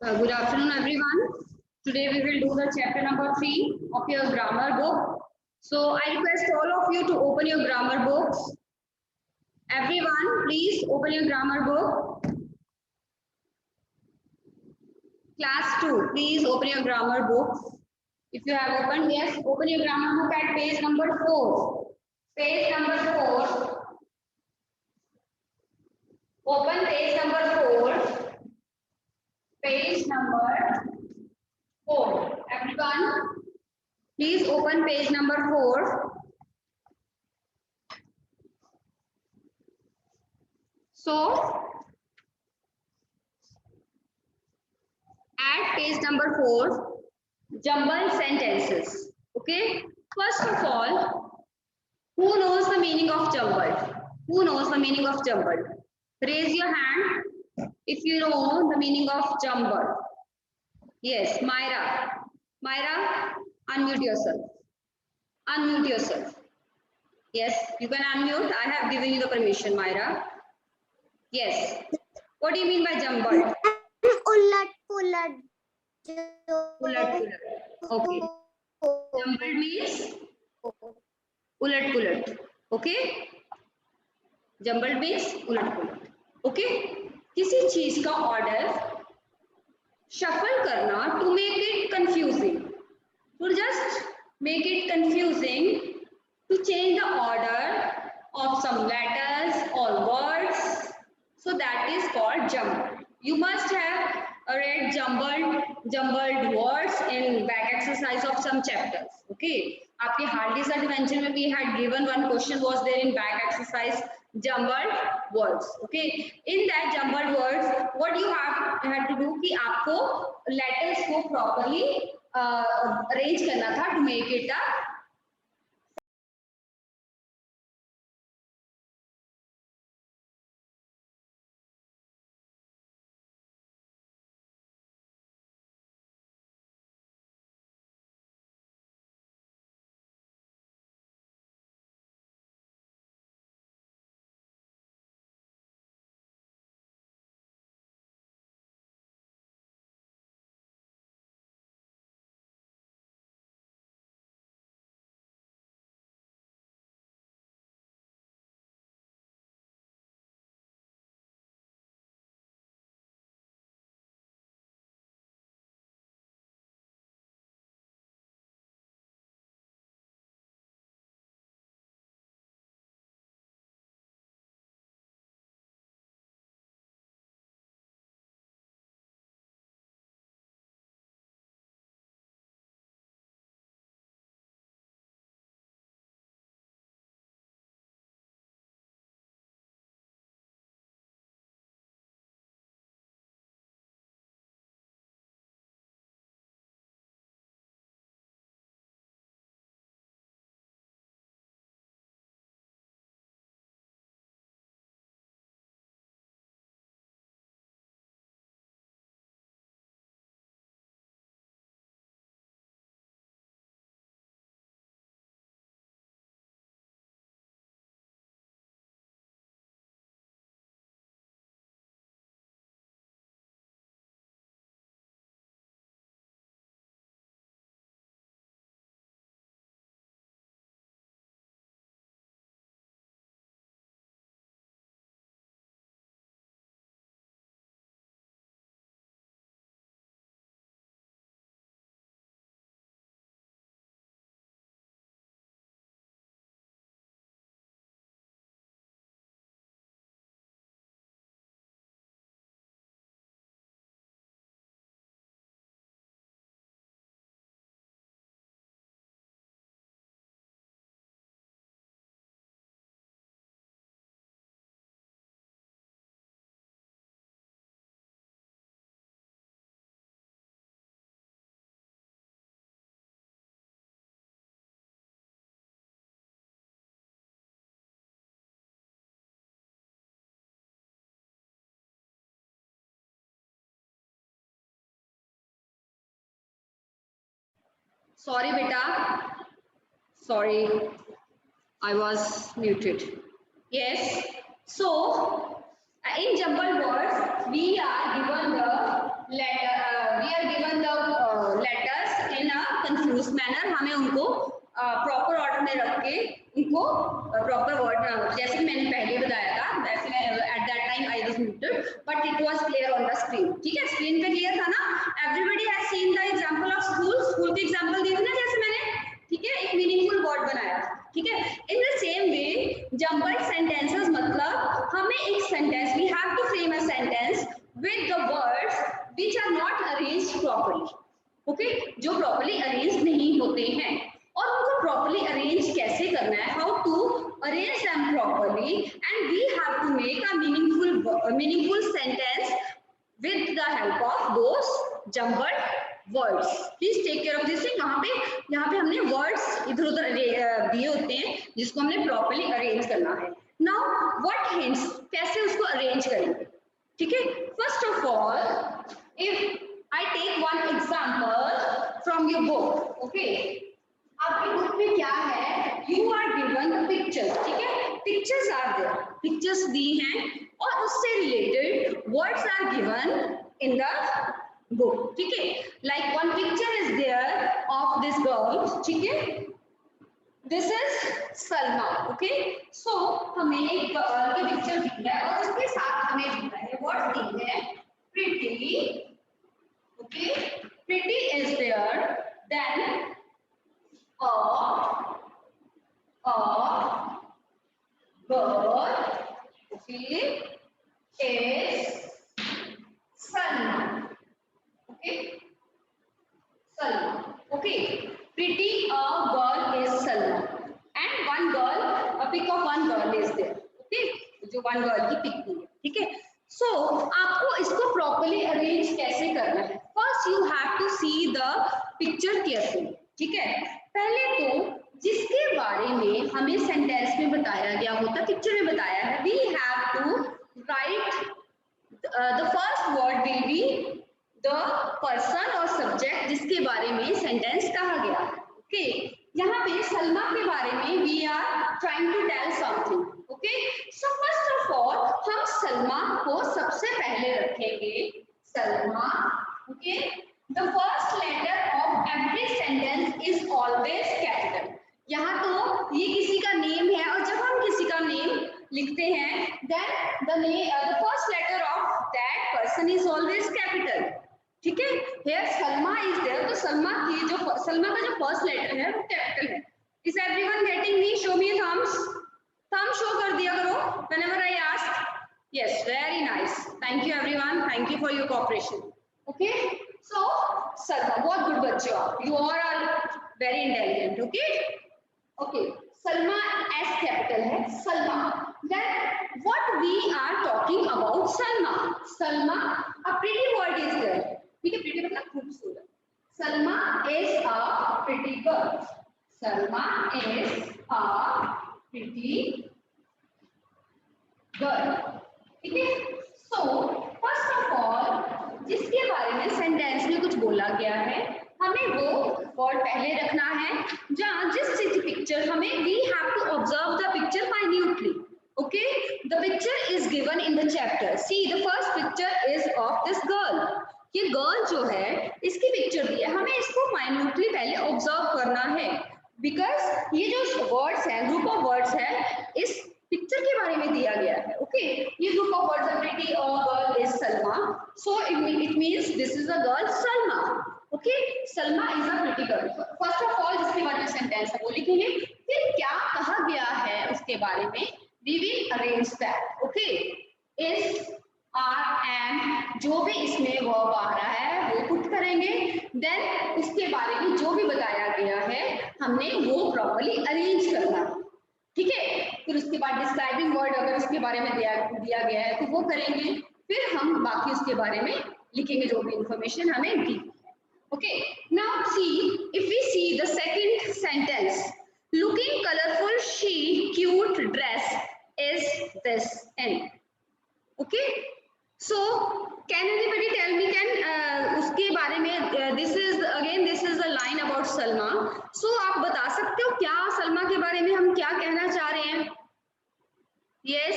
Good afternoon, everyone. Today we will do the chapter number 3 of your grammar book. So I request all of you to open your grammar books. Everyone, please open your grammar book. Class 2, please open your grammar books. If you have opened, yes, open your grammar book at page number 4. Page number 4. Open page number 4. Page number 4. Everyone, please open page number 4. So, at page number 4, jumbled sentences. Okay. First of all, who knows the meaning of jumbled? Who knows the meaning of jumbled? Raise your hand if you know the meaning of jumbled. Yes, Myra. Myra, unmute yourself. Unmute yourself. Yes, you can unmute. I have given you the permission, Myra. Yes. What do you mean by jumbled? उलट पुलट Ulat pulat. Okay. Jumbled means ulat pulat. Okay. Jumbled means ulat pulat. Okay. किसी चीज का order shuffle करना to make it confusing. To just make it confusing, to change the order of some letters or words. So that is called jumbled. You must have read jumbled words in back exercise of some chapters. Okay. आपके Hardy's Adventure में we had given one question was there in back exercise jumbled words. Okay. In that jumbled words, what you had to do कि आपको letters को properly arrange करना था to make it a sorry beta. Sorry, I was muted. Yes. So in jumbled words, we are given the letter manner हमें उनको proper order में रख के उनको प्रॉपर वर्ड, जैसे कि मैंने पहले बताया था, वैसे at that time I was muted but it was clear on the screen. ठीक है, स्क्रीन पे क्लियर था ना? Everybody has seen the example of school के एग्जांपल दिए थे ना जैसे मैंने, ठीक है, एक मीनिंगफुल वर्ड बनाया, ठीक है। In the same way jumbled sentences मतलब हमें एक sentence, we have to frame a sentence with the words which are not arranged properly, okay, जो प्रॉपर्ली अरेंज नहीं होते हैं, और उनको प्रॉपर्ली अरेंज कैसे करना है, how to arrange them properly, and we have to make a meaningful sentence with the help of those jumbled words. Please take care of this thing. यहाँ पे हमने words इधर उधर दिए होते हैं जिसको हमने properly arrange करना है. Now what hints, कैसे उसको arrange करेंगे, ठीक है? First of all, if I take one example from your book, okay? आपकी बुक में क्या है? You are given the pictures, ठीक है? Pictures are there, pictures दी हैं और उससे related words are given in the book, ठीक है? Like one picture is there of this girl, ठीक है? This is Salma, okay? So हमें एक गर्ल की पिक्चर दी है और उसके साथ हमें दिया है words दी है pretty, okay? Pretty is there, then a girl, okay, is Salma, okay, Salma, okay, pretty a girl is Salma, and one girl, a pic of one girl is there, okay, जो one girl की pick दी है, ठीक है? So आपको इसको properly arrange कैसे करना है? First you have to see the picture carefully, ठीक है? पहले तो जिसके बारे में हमें सेंटेंस में बताया गया होता, पिक्चर में बताया है, we have to write the first word will be the person or subject जिसके बारे में सेंटेंस कहा गया है, okay? यहाँ पे सलमा के बारे में we are trying to tell something, okay? So first of all हम सलमा को सबसे पहले रखेंगे, Salma, okay? The first letter of every sentence is always capital. यहाँ तो ये किसी का नेम है और जब हम किसी का नेम लिखते हैं then the first letter of that person is always capital, ठीक है? Here सलमा is there, तो सलमा का जो फर्स्ट लेटर है वो कैपिटल है. Is everyone getting me? Show me thumbs. Thumb show कर दिया करो whenever I ask. Yes, very nice. Thank you everyone. Thank you for your cooperation. Okay? So Salma, बहुत गुड बच्चे हो आप. You all are very intelligent. Okay? Okay. Salma as capital है, Salma. Then what we are talking about Salma. Salma, a pretty word is there. ठीक है, pretty मतलब खूबसूरत. Salma is a pretty girl. Salma is a pretty girl. ठीक है. So first of all, जिसके बारे में सेंटेंस में कुछ बोला गया है, हमें वो वर्ड पहले रखना है. जहाँ जिस पिक्चर हमें we have to observe the picture minutely. Okay, the picture is given in the chapter. See, the first picture is of this girl. ये गर्ल जो है इसकी पिक्चर दी है, हमें इसको माइन्यूटली पहले ऑब्जर्व करना है, बिकॉज ये जो वर्ड्स है, ग्रुप ऑफ वर्ड्स है, इस पिक्चर के बारे में दिया गया है. ओके, ये ग्रुप ऑफ वर्ड्स है, pretty a girl is Salma, so it means this is a girl Salma. Okay, Salma is a pretty girl. First of all जिसके बारे में सेंटेंस है वो लिखेंगे, फिर क्या कहा गया है उसके बारे में we will arrange that. Okay, is, are, am, जो भी इसमें वर्ब आ रहा है वो पुट करेंगे. देन उसके बारे में जो भी बताया गया है हमने वो प्रॉपर्ली अरेंज करना, ठीक है. फिर उसके बाद डिस्क्राइबिंग वर्ड अगर उसके बारे में दिया गया है तो वो करेंगे. फिर हम बाकी उसके बारे में लिखेंगे जो भी इंफॉर्मेशन हमें दी. Okay, now see, if we see the second sentence, looking colorful she cute dress is this in. Okay, so can anybody tell me, can उसके बारे में this is a line about Salma. So आप बता सकते हो क्या सलमा के बारे में हम क्या कहना चाह रहे हैं? Yes,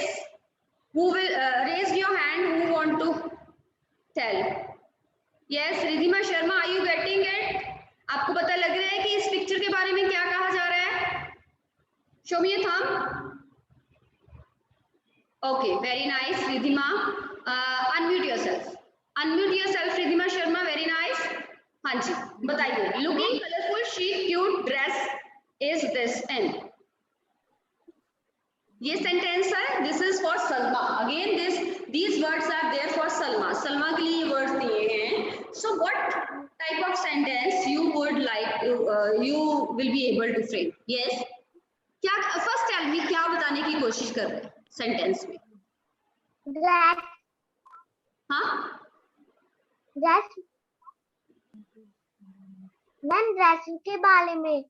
who will raise your hand who want to tell? Yes, Ridhima Sharma, are you getting it? आपको पता लग रहा है कि इस पिक्चर के बारे में क्या कहा जा रहा है? शो मी अ thumb. Okay, very nice Ridhima. Unmute yourself, unmute yourself Ridhima Sharma, very nice. हाँ जी, बताइए। Looking colourful she cute dress is this in. ये सेंटेंस है, this is for Salma. Again these words are there for Salma. Salma के लिए ये वर्ड्स दिए हैं। So what type of sentence you would like you will be able to frame? Yes, क्या first tell me, क्या बताने की कोशिश कर रहे हैं सेंटेंस में? ड्रेस, हाँ, ड्रेस मैम, ड्रेस के बारे में।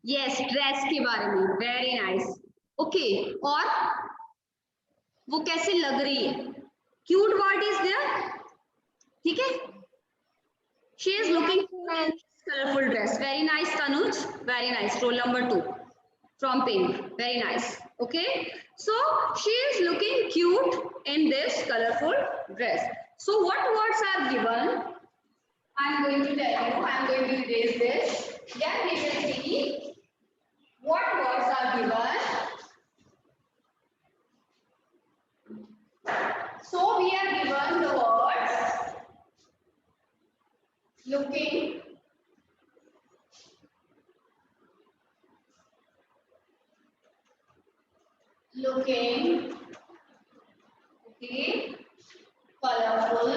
यस, ड्रेस के बारे में, वेरी नाइस। ओके, और वो कैसे लग रही है? क्यूट वर्ड इज देयर, ठीक है। She is looking colourful dress, very nice Tanuj, very nice. Roll number 2 from pink, very nice. Okay, so she is looking cute in this colorful dress. So what words are given? I am going to tell you, I am going to erase this, then we will see what words are given. So we are given the words looking, looking, okay, colorful,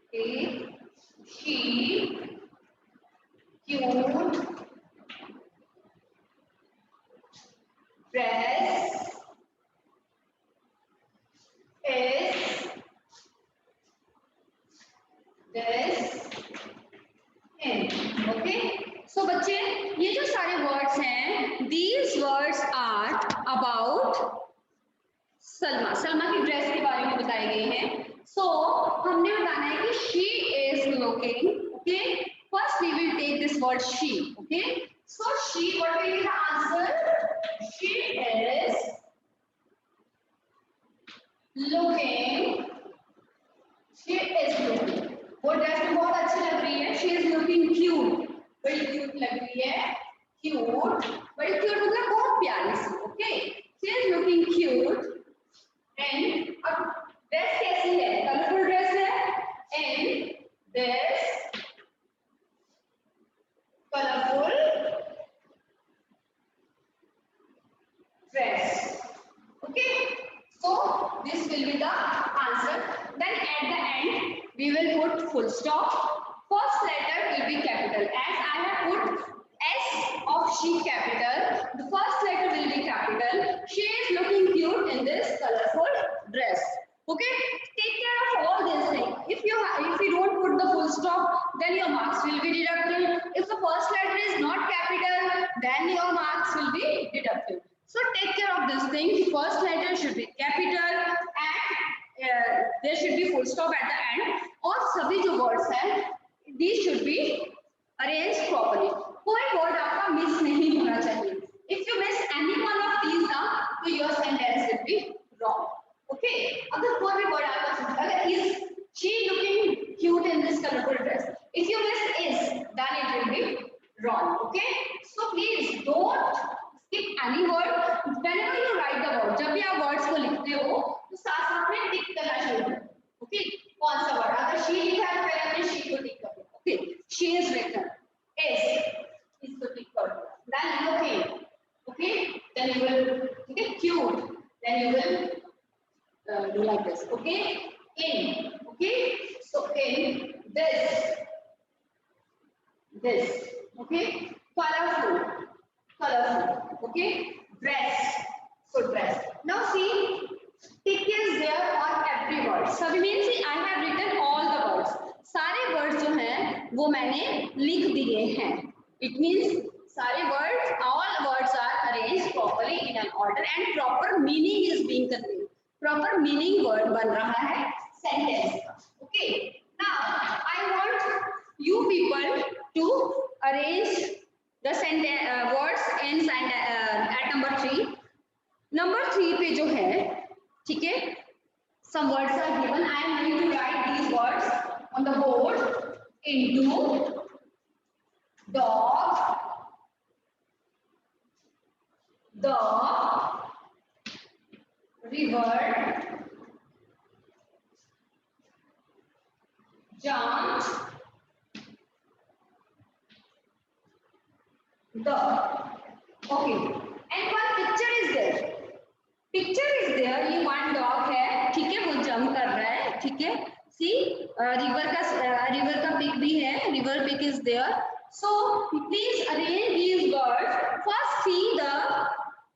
okay, she, cute, dress is this in. Okay, so बच्चे, ये जो सारे words हैं, these words are about Salma. Salma की dress के बारे में बताए गए हैं। So हमने बताना है कि she is looking, okay, first we will take this word she, okay, so she, what will be the answer? She is looking, she is looking, वो ड्रेस में बहुत अच्छी लग रही है। she is looking cute, बड़ी क्यूट लग रही है। cute, बड़ी क्यूट मतलब बहुत प्यारी सी। Okay, she is looking cute and अब ड्रेस कैसी है? कलरफुल ड्रेस है and this colorful dress. Okay, so this will be the answer. Then at the end we will put full stop. First letter will be capital, as I have put S of she capital, the first letter will be capital. She is looking cute in this colorful dress. Okay, take care of all these things. If you don't put the full stop, then your marks will be deducted. If the first letter is not capital, then your marks will be deducted. So take care of this thing. First letter should be capital and there should be full stop at the end. और सभी जो words हैं, these should be arranged properly. कोई word आपका miss नहीं होना चाहिए. If you miss any one of these ना, तो your sentence will be wrong. Okay? अगर कोई भी word आपका अगर is she looking cute in this colorful dress, if you miss is, then it will be wrong. Okay? So please don't skip any word. Whenever you write the word, जब भी आप words को लिखते हो, तो साथ में टिक करना शुरू करो. Okay? कौन सा word? अगर she लिखा है तो पहले अपने she को टिक करो. Okay? She is written. Is इसको टिक करो. Then looking. Okay? Then you will, okay, cute. Then you will do like this. Okay? In. Okay? So in this. This. Okay? Colorful. Colorful. Okay? Dress. So dress. Now see, tick is there on every word. सभी means I have written all the words. सारे words जो हैं वो मैंने लिख दिए हैं. It means सारे words, all words are arranged properly in an order and proper meaning is being conveyed. Proper meaning word बन रहा है sentence का. Okay. Now I want you people to arrange the sentence words in at number 3. Number 3 पे जो है, ठीक है, Some words are given. I am going to write these words on the board. Into, dog, the, river, jumped, the. Okay. And one picture is there. Picture is there. ये one dog है, ठीक है, वो jump कर रहा है, ठीक है. See, river का pic भी है. River pic is there. So please arrange these words. First see the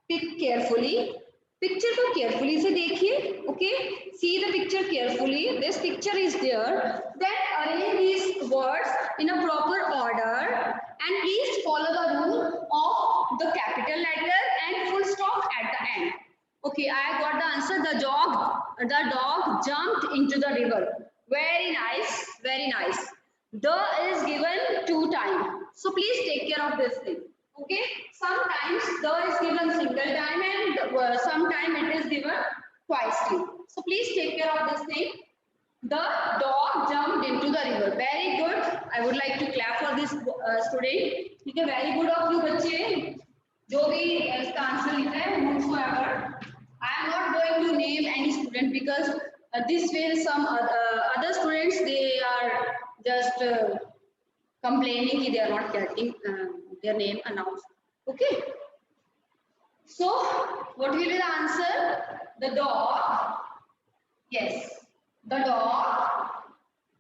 pic carefully. Picture को carefully से देखिए. Okay. See the picture carefully. This picture is there. Then arrange these words in a proper order. And please follow the rule of the capital letter and full stop at the end. Okay, I got the answer. The dog jumped into the river. Very nice, very nice. The is given 2 times. So please take care of this thing. Okay, sometimes the is given single time and sometime it is given twice too. So please take care of this thing. The dog jumped into the river. Very good. I would like to clap for this student. ठीक है, very good of you बच्चे. जो भी इसका answer लिखा है, whosoever. I am not going to name any student because this way some other students they are just complaining that they are not getting their name announced. Okay. So what will be the answer? The dog. Yes. The dog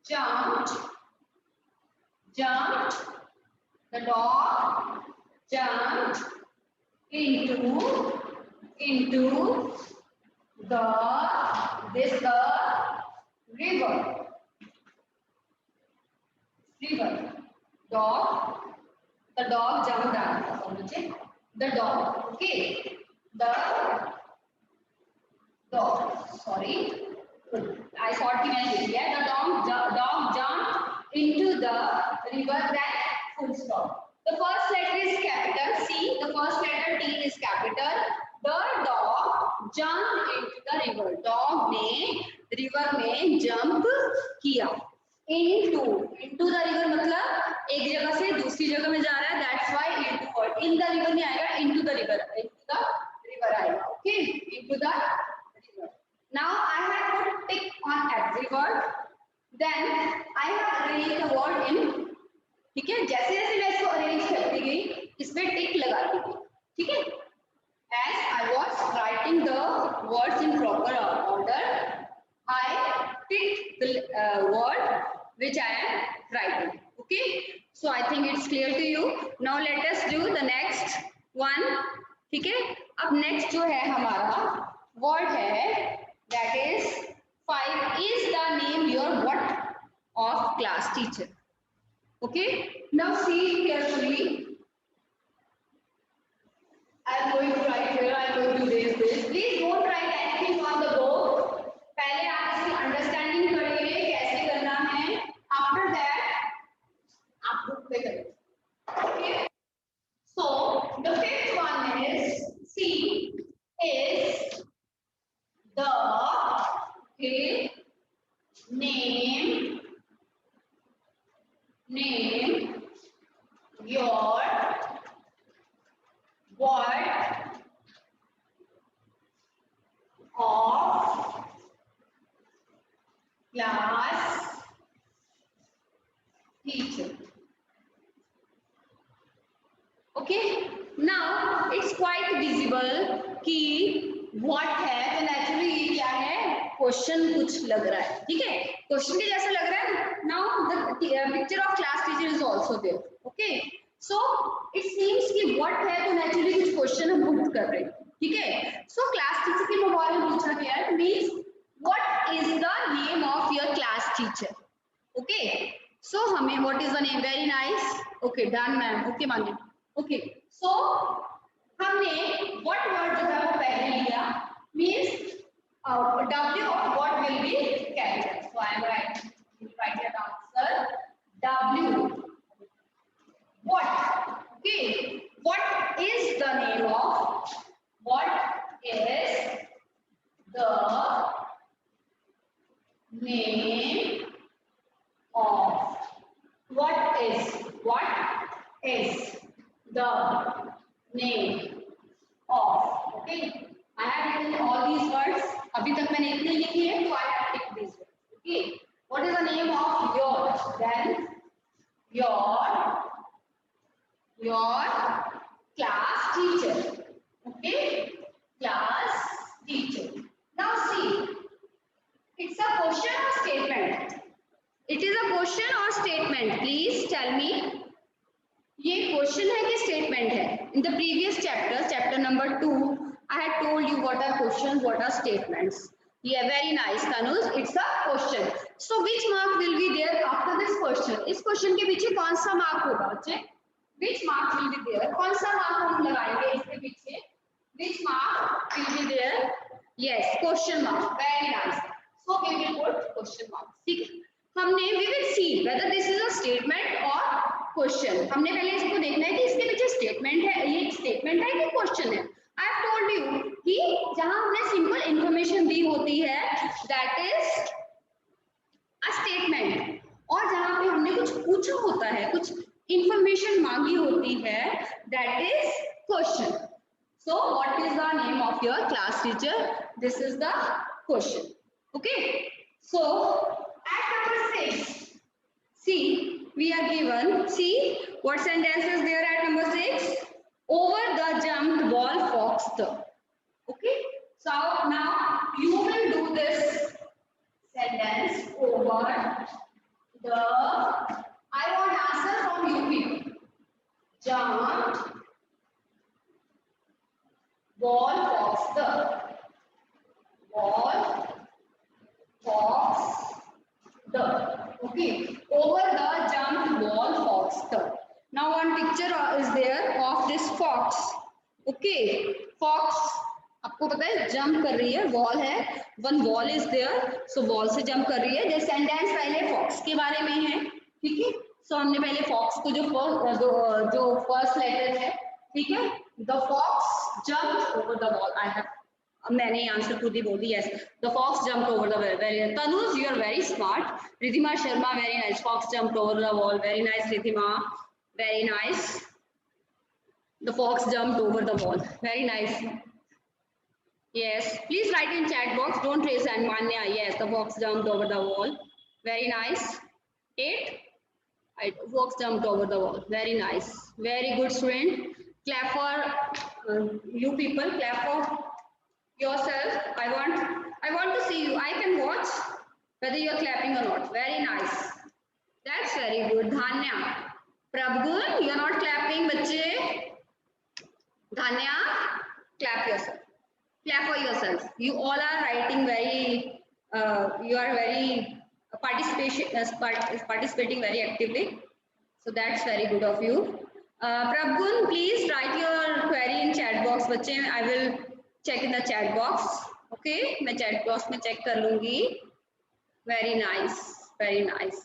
jumped. The dog jumped into the river. The dog jumped down. The dog. Okay. The dog. Sorry. I thought he meant it. Yeah. The dog jumped into the river. Then full stop. The first letter is capital C. The first letter T is capital. The dog jumped into the river. Dog ने river में jump किया. Into the river मतलब एक जगह से दूसरी जगह में जा रहा है. That's why into word. In the river नहीं आएगा. Into the river आएगा. Okay. Into the river. Now I have put tick on every word. Then I have arranged the word in. ठीक है, जैसे जैसे मैं इसको अरेंज करती गई इसमें टिक लगाती गई. ठीक है. As I was writing the words in proper order, I picked the word which I am writing. Okay. So I think it's clear to you. Now let us do the next one. ठीक है. अब next जो है हमारा word है that is 5 is the name your what of class teacher. Okay. Now see carefully. I am going to write here. I am going to raise this. Please don't write anything on the board. पहले आप इसकी understanding करिए कैसे करना है. After that, आप book पे करिए. Okay. So the fifth one is C is the name your word of class teacher. Okay. Now it's quite visible कि what है, तो naturally ये क्या है, क्वेश्चन कुछ लग रहा है. ठीक है, क्वेश्चन के जैसा लग रहा है. Now the picture of class teacher is also there. Okay. So it seems कि what है तो naturally कुछ क्वेश्चन हम पुट कर रहे हैं. ठीक है. So class teacher के बारे में पूछा गया है, means what is the name of your class teacher. Okay. So हमें what is the name, very nice. Okay, done ma'am. Okay मानिए. Okay. So हमने what word जो है वो पहले लिया, means W of what will be capital. So I am writing the answer W. What? Okay. What is the name of? What is the name of. What is the name of? Okay, I have written all these words. अभी तक मैंने इतने लिखे हैं, तो I have picked these words. Okay, what is the name of your? Then your class teacher. Okay, class teacher. Now see, it's a question or statement? It is a question or statement? Please tell me. ये question है कि statement है? In the previous chapter, chapter number 2, I had told you what are questions, what are statements. Yeah, very nice, Tanuj. It's a question. So which mark will be there after this question? इस question के पीछे कौन सा mark होगा बच्चे? Which mark will be there? कौन सा mark हम लगाएंगे इसके पीछे? Which mark will be there? Yes, question mark. Very nice. So we will put question mark. ठीक है? हमने we will see whether this is a statement or question. हमने पहले इसको देखना है कि इसके पीछे स्टेटमेंट है, ये स्टेटमेंट है कि क्वेश्चन है. I have told you कि जहां हमने सिंपल इंफॉर्मेशन दी होती है that is a statement, और जहां पे हमने कुछ पूछा होता है, कुछ इंफॉर्मेशन मांगी होती है, that is question. So what is the name of your class teacher? This is the question. Okay, so at number 6, see, we are given, see what sentence is there at number 6? Over the jumped ball fox the. Okay, so now you will do this sentence over the. I want answer from you people. Jumped ball fox the. Ball fox the. Okay, over the jumped ball fox the. Now one picture is there of this fox. Okay, fox आपको पता है jump कर रही है, ball है, one ball is there, so ball से jump कर रही है. ये सेंटेंस पहले फॉक्स के बारे में है, ठीक है. सो हमने पहले फॉक्स को जो फर्स्ट लेटर है, ठीक है, the fox jumped over the ball. I have मैंने आंसर खुद ही बोल दी. Yes, the fox jumped over the ball. Very Tanuj, you are very smart. Ridhima Sharma, very nice. Fox jumped over the ball. Very nice Ridhima, very nice. The fox jumped over the ball. Very nice. Yes, please write in chat box. Don't raise hand, Manya. Yes, the fox jumped over the wall. Very nice. 8. Fox jumped over the wall. Very nice. Very good, student. Clap for you people. Clap for yourself. I want to see you. I can watch whether you are clapping or not. Very nice. That's very good. Dhanya. Prabgun, you are not clapping, bache. Dhanya, clap yourself. Clap for yourself. You all are writing very, you are very participating very actively. So that's very good of you. Prabgun, please write your query in chat box, bache. I will check in the chat box. Okay, मैं chat box में check कर लूँगी. Very nice, very nice.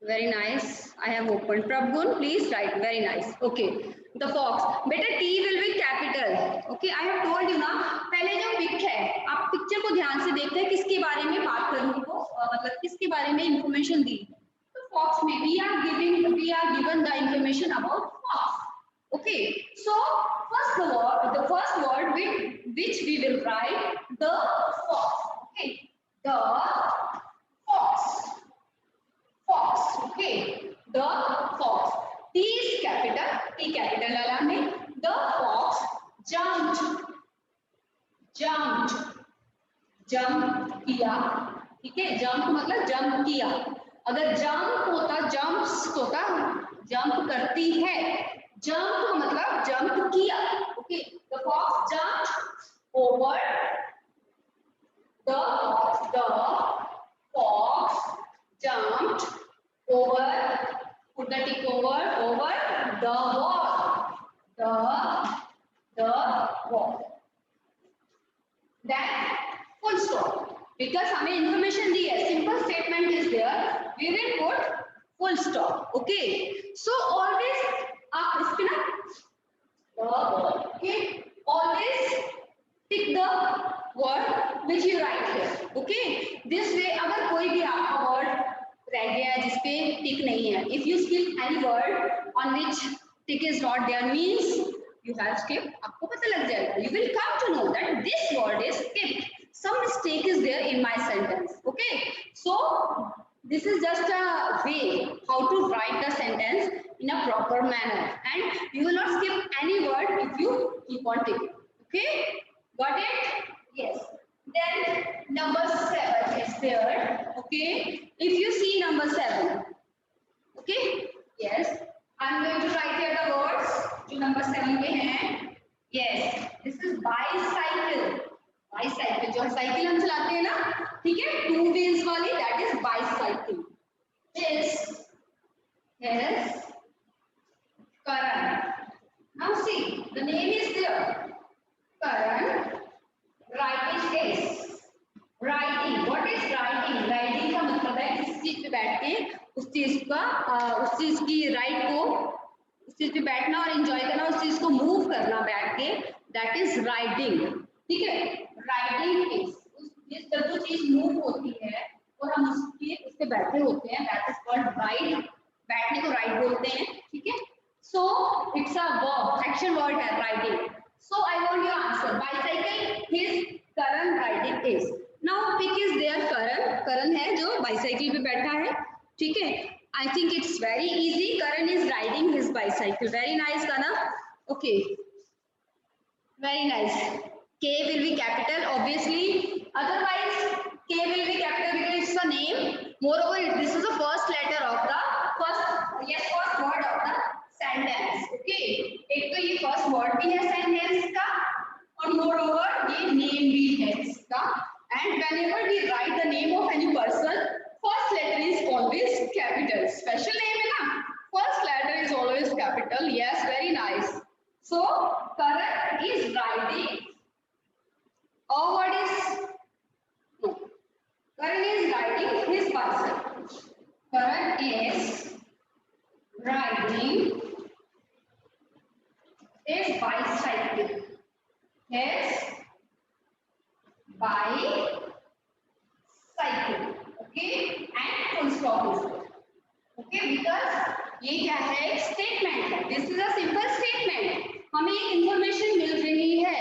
Very nice. I have opened. Prabgun, please write. Very nice. Okay. The fox. Beta T will be capital. Okay. I have told you ना. पहले जो pic है, आप picture को ध्यान से देखते हैं किसके बारे में बात करूँगी वो, मतलब किसके बारे में information दी. तो fox में we are given the information about fox. Okay. So the first word with which we will write the fox. Okay. The fox. Fox, okay, the fox. T is capital, T capital वाला में. The fox jumped jump किया, ठीक है. jump मतलब jump किया. अगर jump होता, jumps होता, jump करती है. jump मतलब jump किया. Okay, the fox jumped over the fox jumped over, put the tick over the wall. The wall. Then full stop. Because हमें information दी है, simple statement is there, we will put full stop. Okay. So always आप इस पे ना the wall. Okay. Always pick the word which you write here. Okay. This way अगर कोई भी आपका वर्ड रह गया है जिसपे टिक नहीं है, if you skip any word on which tick is not there means you have skip, आपको पता लग जाएगा, you will come to know that this word is skip, some mistake is there in my sentence. Okay, so this is just a way how to write the sentence in a proper manner, and you will not skip any word if you keep on taking. Okay, got it? Yes. Then number 7 is there. Okay, if you see number 7, okay, yes, I'm going to write here the words जो number 7 पे हैं. Yes, this is bicycle. Bicycle, जो cycle हम चलाते हैं ना, ठीक है, 2 व्हील्स वाली, that is bicycle. This is Karan. Now see, the name is there. Karan. Writing is. Writing. What is writing? Writing का मतलब है किसी चीज पे बैठ के उस चीज की राइट को, उस चीज पे बैठना और एंजॉय करना, उस चीज को मूव करना बैठ के, दैट इज राइटिंग. ठीक है, राइटिंग इज जब जो चीज मूव होती है और हम उस पे बैठे होते हैं, दैट इज कॉल्ड राइट. बैठने को राइट बोलते हैं. ठीक है, so it's a verb, action word है writing. So I want your answer. Bicycle his Karan riding is. Now pick is there Karan. Karan है जो बाईसाइकिल पे बैठा है. ठीक है, I think it's very easy. Karan is riding his bicycle. Very nice Kana. Okay, very nice. K will be capital obviously, otherwise K will be capital because it's a name. Moreover, this is the first letter of the first word of the sentence. Okay, एक तो ये first word भी है sentence का और moreover ये name भी है इसका. And whenever we write the name of any person, first letter is always capital. Special name है ना, first letter is always capital. Yes, very nice. So Karan is riding. Or what is no? Karan is riding his bicycle. Karan is riding his bicycle. His bicycle. Okay, and full stop is there. Okay, because ये क्या है, एक statement है. This is a simple statement. हमें एक information मिल रही है.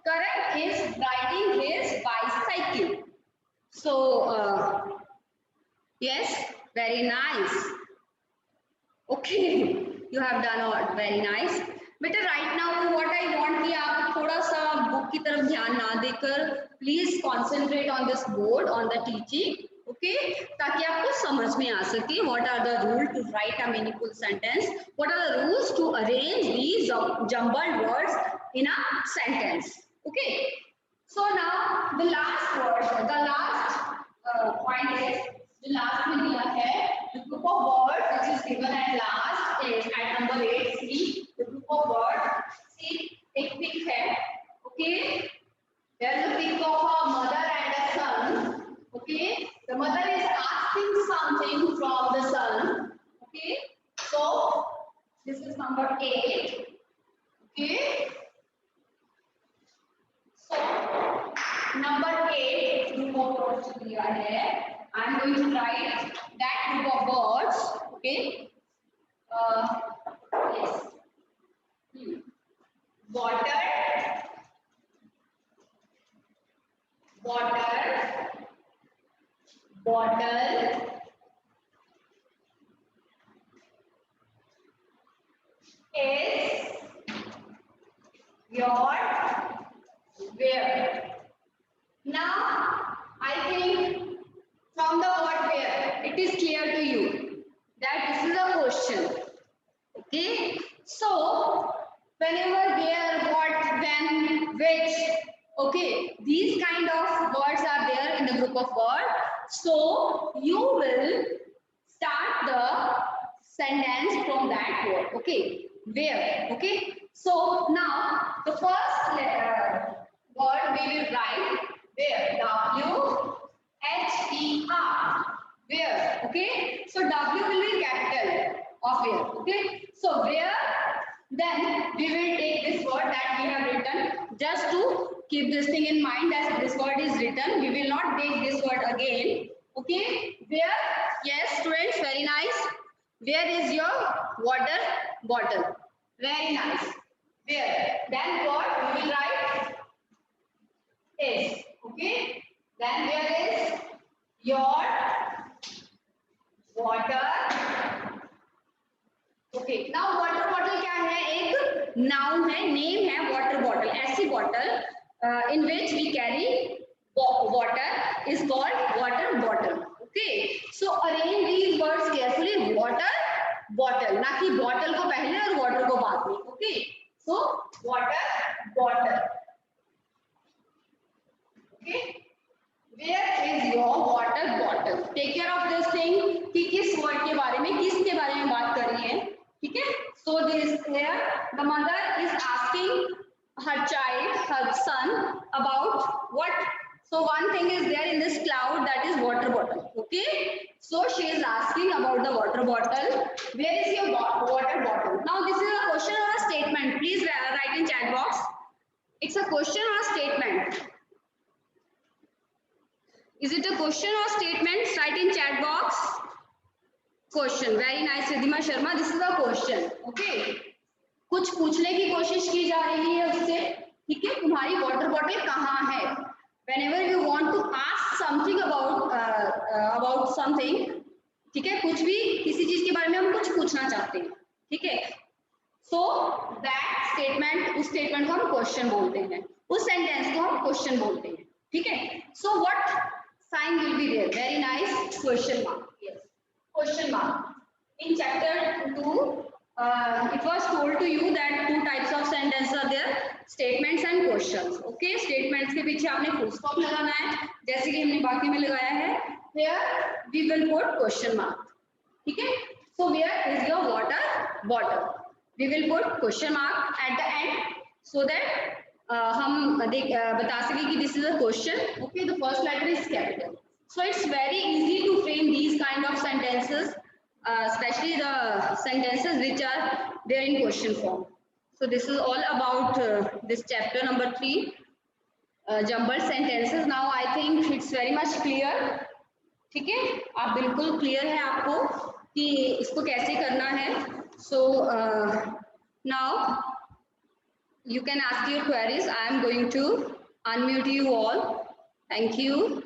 Karan is riding his bicycle. So yes, very nice. Okay, you have done all very nice. बेटा right now what I want कि आप थोड़ा सा बुक की तरफ ध्यान ना देकर please concentrate on this board, on the teaching. Okay, ताकि आपको समझ में आ सके what are the rules to write a meaningful sentence, what are the rules to arrange these jumbled words in a sentence. Okay, so now the last word, the last point is the last में दिया है the group of words which is given at last is at number 8. See the group of words. See एक pic है. Okay, there is a pic of a mother and a son. Okay, the mother is asking something from the son. Okay, so this is number 8. Okay, so number 8 group of words दिया है. I am going to write that group of words. Okay, yes. Water, bottle, is your where. Now I think from the word where it is clear to you that this is a question. Okay, so whenever, where, what, when, which, okay, these kind of words are there in the group of words. So you will start the sentence from that word. Okay, where. Okay, so now the first word we will write where. W-H-E-R. Where. Okay, so W will be capital of where. Okay, so where, then we will take this word that that we have written. Just to keep this thing in mind, as this word is written, we will not take this word again. Okay, where? Yes, students, very nice. Where is your water bottle? Very nice. Where? Then what? We will write is. Okay. Then where is your water? Okay now water bottle क्या है? एक noun है, name है water bottle. ऐसी bottle in which we carry water is called water bottle. Okay so arrange these words carefully. Water bottle, ना कि bottle को पहले और वाटर को बाद में. Okay so water bottle. Okay where is your water bottle? Take care of this thing कि किस वर्ड के बारे में, किसके बारे में बात कर रही है. ठीक है. So this here the mother is asking her child, her son, about what? So one thing is there in this cloud, that is water bottle. Okay, so she is asking about the water bottle. Where is your water bottle? Now this is a question or a statement. Please write in chat box. It's a question or a statement. Is it a question or statement? Write in chat box. Question. Very nice, Ridhima Sharma. This is a question. Okay. कुछ पूछने की कोशिश की जा रही है उससे. ठीक है, तुम्हारी वाटर बॉटल कहाँ है? Whenever you want to ask something about something, ठीक है, कुछ भी किसी चीज के बारे में हम कुछ पूछना चाहते हैं. ठीक है, so that statement, उस स्टेटमेंट को हम क्वेश्चन बोलते हैं, उस सेंटेंस को हम क्वेश्चन बोलते हैं. ठीक है. So what sign will be there? Very nice, question mark. Yes, question mark. In chapter 2 it was told to you that two types of sentences are there, statements and questions. Okay, statements के पीछे आपने full stop लगाना है, जैसे कि हमने बाकी में लगाया है. Here we will put question mark. ठीक है. So where is your water bottle? We will put question mark at the end so that हम बता सके कि this is a question. Okay, the first letter is capital. So it's very easy to frame these kind of sentences. Especially the sentences which are there in question form. So this is all about this chapter number 3, jumbled sentences. Now I think it's very much clear. ठीक है, आप बिल्कुल clear है आपको कि इसको कैसे करना है. So now you can ask your queries. I am going to unmute you all. Thank you.